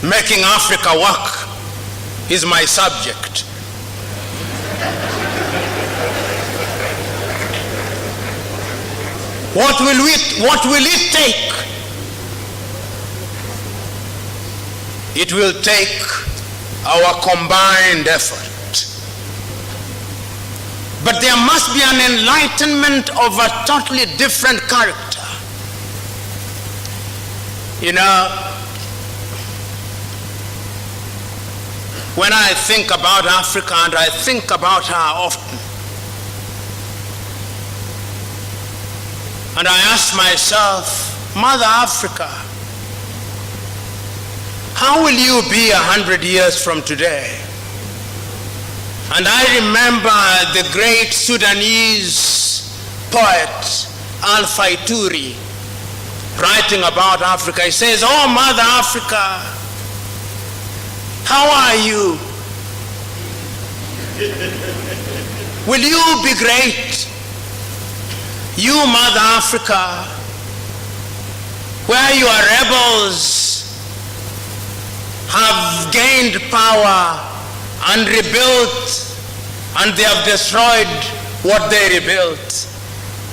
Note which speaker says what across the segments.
Speaker 1: Making Africa work is my subject. What will it take? It will take our combined effort. But there must be an enlightenment of a totally different character. You know, when I think about Africa, and I think about her often, and I ask myself, Mother Africa, how will you be 100 years from today? And I remember the great Sudanese poet Alpha Ituri writing about Africa. He says, "Oh, Mother Africa, how are you? Will you be great? You, Mother Africa, where your rebels have gained power and rebuilt, and they have destroyed what they rebuilt.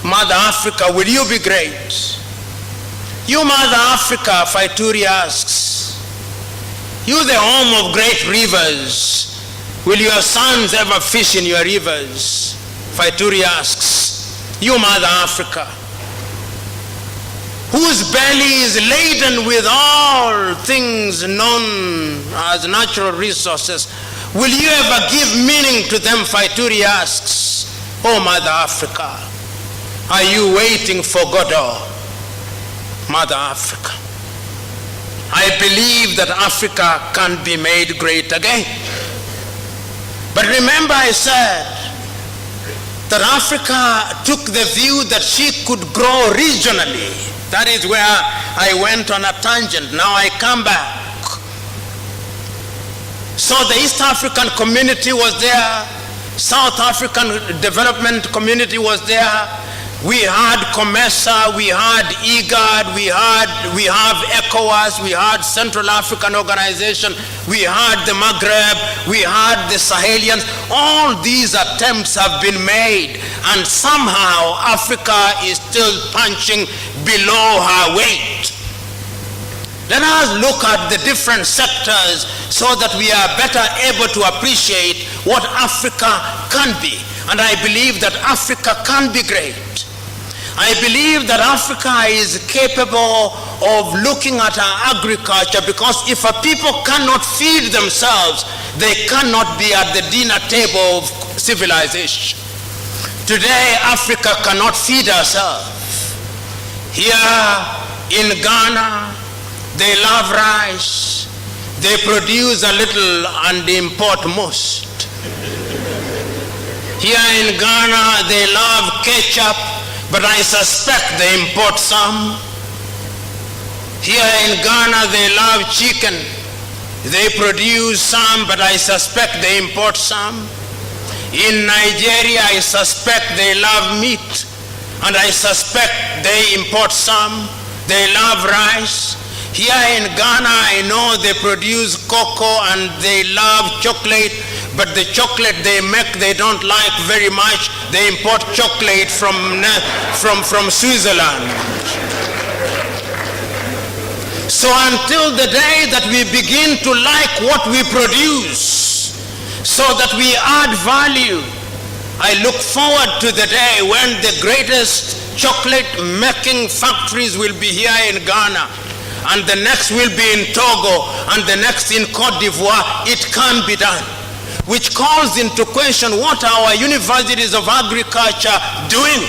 Speaker 1: Mother Africa, will you be great? You, Mother Africa," Faituri asks, "you the home of great rivers, will your sons ever fish in your rivers?" Faituri asks, "You, Mother Africa, whose belly is laden with all things known as natural resources, will you ever give meaning to them?" Faituri asks, "Oh, Mother Africa, are you waiting for Godot?" Mother Africa, I believe that Africa can be made great again. But remember, I said that Africa took the view that she could grow regionally. That is where I went on a tangent. Now I come back. So the East African community was there, South African development community was there. We had COMESA, we had IGAD, we have ECOWAS, we had Central African Organization, we had the Maghreb, we had the Sahelians. All these attempts have been made, and somehow Africa is still punching below her weight. Let us look at the different sectors so that we are better able to appreciate what Africa can be. And I believe that Africa can be great. I believe that Africa is capable of looking at our agriculture, because if a people cannot feed themselves, they cannot be at the dinner table of civilization. Today, Africa cannot feed herself. Here in Ghana, they love rice. They produce a little and import most. Here in Ghana, they love ketchup, but I suspect they import some. Here in Ghana, they love chicken. They produce some, but I suspect they import some. In Nigeria, I suspect they love meat, and I suspect they import some. They love rice. Here in Ghana, I know they produce cocoa and they love chocolate, but the chocolate they make, they don't like very much. They import chocolate from Switzerland. So until the day that we begin to like what we produce, so that we add value, I look forward to the day when the greatest chocolate making factories will be here in Ghana, and the next will be in Togo, and the next in Cote d'Ivoire. It can be done. Which calls into question, what are our universities of agriculture doing?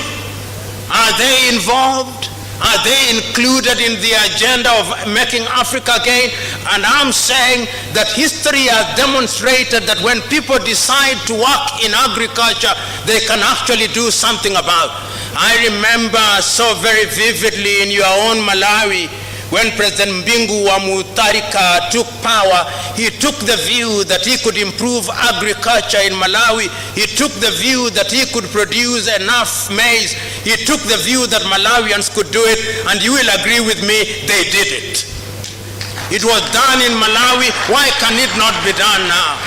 Speaker 1: Are they involved? Are they included in the agenda of making Africa gain? And I'm saying that history has demonstrated that when people decide to work in agriculture, they can actually do something about it. I remember so very vividly in your own Malawi, when President Mbingu wa Mutharika took power, he took the view that he could improve agriculture in Malawi. He took the view that he could produce enough maize. He took the view that Malawians could do it, and you will agree with me, they did it. It was done in Malawi. Why can it not be done now?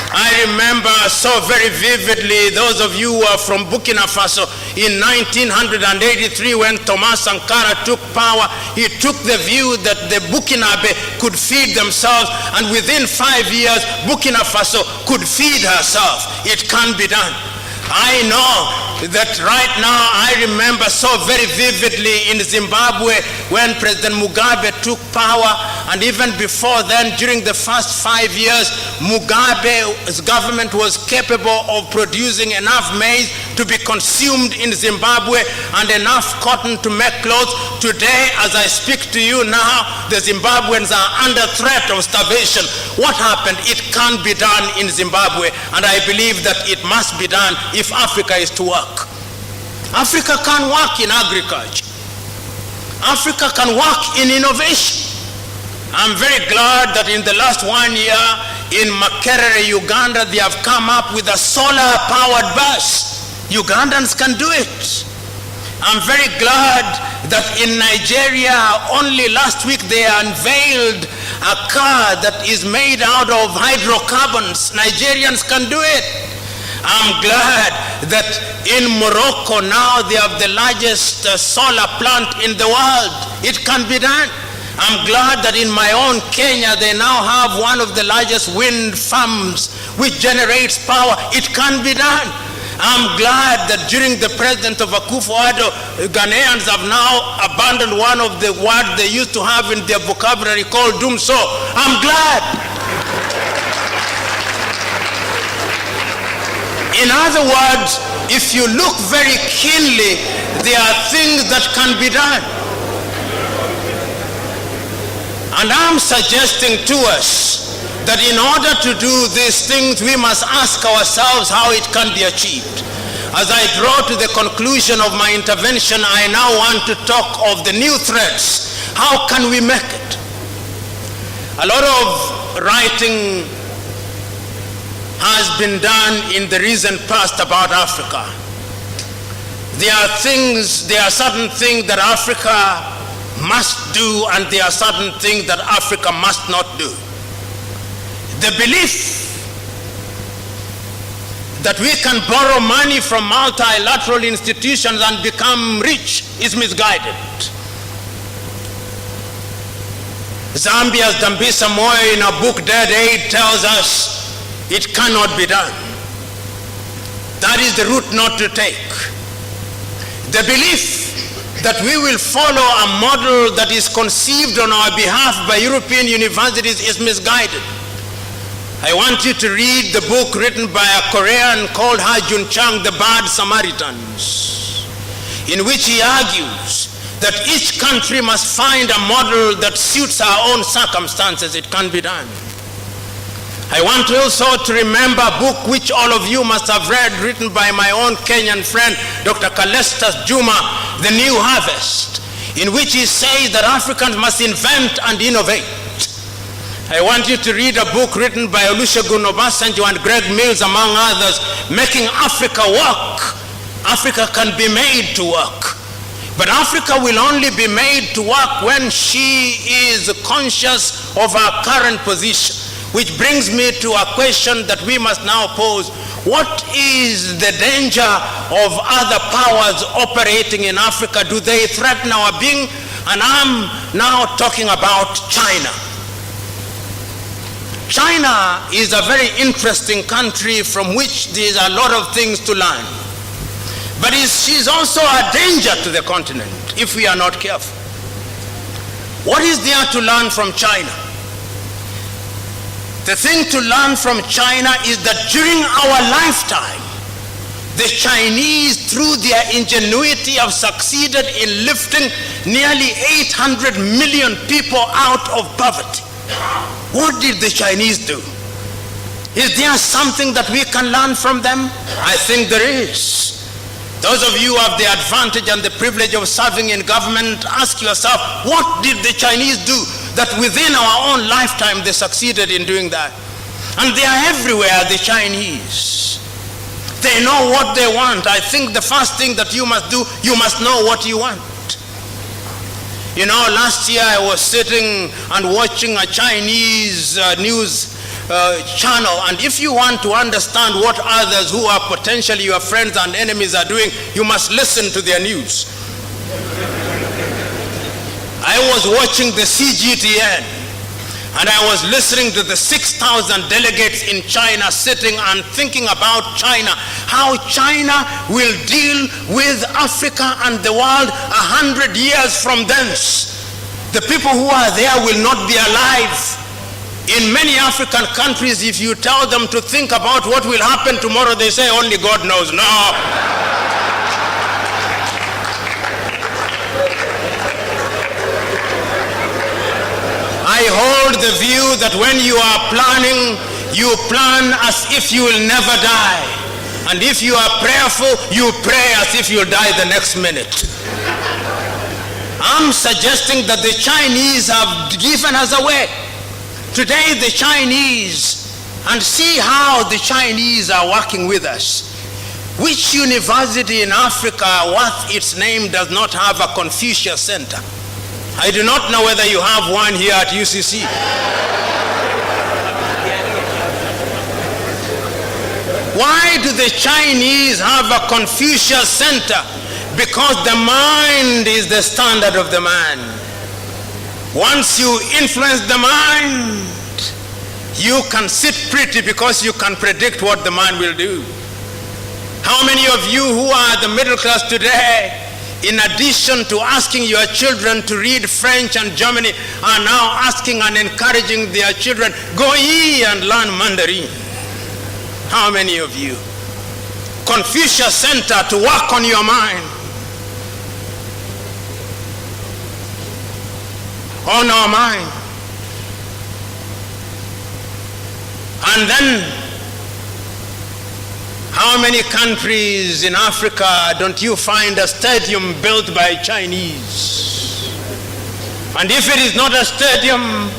Speaker 1: I remember so very vividly, those of you who are from Burkina Faso, in 1983 when Thomas Sankara took power, he took the view that the Burkinabe could feed themselves, and within 5 years, Burkina Faso could feed herself. It can be done. I know that right now, I remember so very vividly in Zimbabwe when President Mugabe took power, and even before then, during the first 5 years, Mugabe's government was capable of producing enough maize to be consumed in Zimbabwe and enough cotton to make clothes. Today, as I speak to you now, the Zimbabweans are under threat of starvation. What happened? It can be done in Zimbabwe, and I believe that it must be done if Africa is to work. Africa can work in agriculture. Africa can work in innovation. I'm very glad that in the last 1 year in Makerere, Uganda, they have come up with a solar-powered bus. Ugandans can do it. I'm very glad that in Nigeria, only last week they unveiled a car that is made out of hydrocarbons. Nigerians can do it. I'm glad that in Morocco now they have the largest solar plant in the world. It can be done. I'm glad that in my own Kenya they now have one of the largest wind farms which generates power. It can be done. I'm glad that during the president of Akufo-Addo, Ghanaians have now abandoned one of the words they used to have in their vocabulary called dumso. I'm glad. In other words, if you look very keenly, there are things that can be done. And I'm suggesting to us that in order to do these things, we must ask ourselves how it can be achieved. As I draw to the conclusion of my intervention, I now want to talk of the new threats. How can we make it? A lot of writing has been done in the recent past about Africa. There are certain things that Africa must do, and there are certain things that Africa must not do. The belief that we can borrow money from multilateral institutions and become rich is misguided. Zambia's Dambisa Moyo in a book, Dead Aid, tells us it cannot be done. That is the route not to take. The belief that we will follow a model that is conceived on our behalf by European universities is misguided. I want you to read the book written by a Korean called Ha Jun Chang, The Bad Samaritans, in which he argues that each country must find a model that suits our own circumstances. It can be done. I want also to remember a book which all of you must have read, written by my own Kenyan friend, Dr. Kalestas Juma, The New Harvest, in which he says that Africans must invent and innovate. I want you to read a book written by Olusegun Obasanjo and Greg Mills, among others, Making Africa Work. Africa can be made to work. But Africa will only be made to work when she is conscious of her current position. Which brings me to a question that we must now pose. What is the danger of other powers operating in Africa? Do they threaten our being? And I'm now talking about China. China is a very interesting country from which there is a lot of things to learn. But she's also a danger to the continent if we are not careful. What is there to learn from China? The thing to learn from China is that during our lifetime, the Chinese, through their ingenuity, have succeeded in lifting nearly 800 million people out of poverty. What did the Chinese do? Is there something that we can learn from them? I think there is. Those of you who have the advantage and the privilege of serving in government, ask yourself, what did the Chinese do that within our own lifetime they succeeded in doing that? And they are everywhere, the Chinese. They know what they want. I think the first thing that you must do, you must know what you want. Last year I was sitting and watching a Chinese news channel, and if you want to understand what others who are potentially your friends and enemies are doing, you must listen to their news. I was watching the CGTN, and I was listening to the 6,000 delegates in China sitting and thinking about China, how China will deal with Africa and the world 100 years from thence. The people who are there will not be alive. In many African countries, if you tell them to think about what will happen tomorrow, they say only God knows. No. I hold the view that when you are planning, you plan as if you will never die. And if you are prayerful, you pray as if you'll die the next minute. I'm suggesting that the Chinese have given us away. Today the Chinese, and see how the Chinese are working with us. Which university in Africa worth its name does not have a Confucius Center? I do not know whether you have one here at UCC. Why do the Chinese have a Confucius Center? Because the mind is the standard of the man. Once you influence the mind, you can sit pretty because you can predict what the man will do. How many of you who are the middle class today, in addition to asking your children to read French and Germany, are now asking and encouraging their children, go ye and learn Mandarin? How many of you? Confucius Center to work on your mind. On our mind. And then, how many countries in Africa don't you find a stadium built by Chinese? And if it is not a stadium,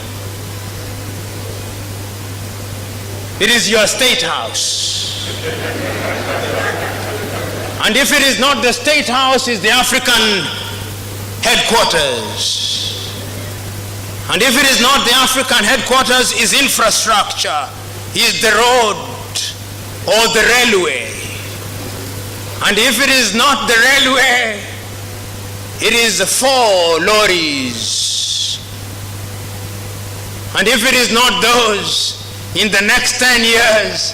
Speaker 1: it is your state house. And if it is not the state house, it's the African headquarters. And if it is not the African headquarters, is infrastructure, is the road or the railway. And if it is not the railway, it is the 4 lorries. And if it is not those, in the next 10 years,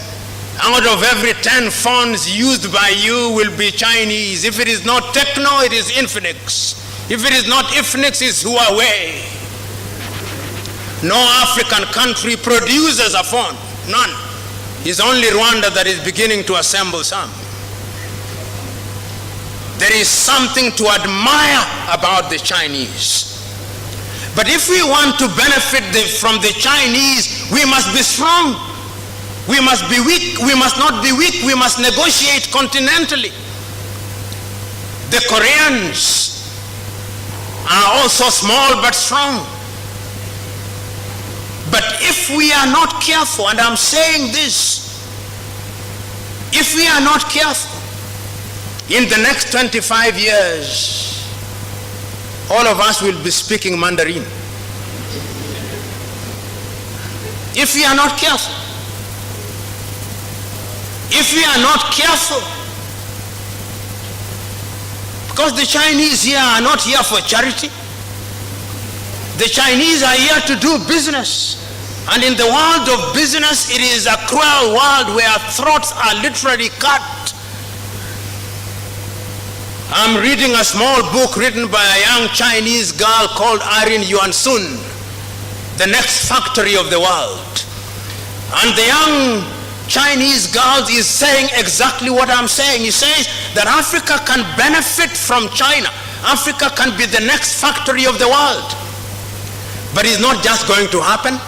Speaker 1: out of every 10 phones used by you will be Chinese. If it is not Techno, it is Infinix. If it is not Infinix, it's Huawei. No African country produces a phone, none. It's only Rwanda that is beginning to assemble some. There is something to admire about the Chinese. But if we want to benefit from the Chinese, we must be strong. We must be weak. We must not be weak. We must negotiate continentally. The Koreans are also small but strong. But if we are not careful, and I'm saying this, if we are not careful, in the next 25 years, all of us will be speaking Mandarin. If we are not careful. If we are not careful. Because the Chinese here are not here for charity. The Chinese are here to do business. And in the world of business, it is a cruel world where throats are literally cut. I'm reading a small book written by a young Chinese girl called Irene Yuan-sun, The Next Factory of the World. And the young Chinese girl is saying exactly what I'm saying. He says that Africa can benefit from China. Africa can be the next factory of the world. But it's not just going to happen.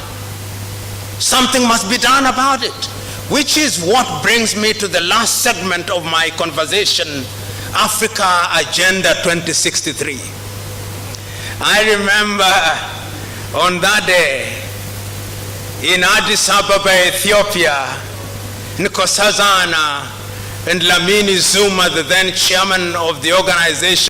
Speaker 1: Something must be done about it. Which is what brings me to the last segment of my conversation, Africa Agenda 2063. I remember on that day in Addis Ababa, Ethiopia, Nkosazana and Lamini Zuma, the then chairman of the organization,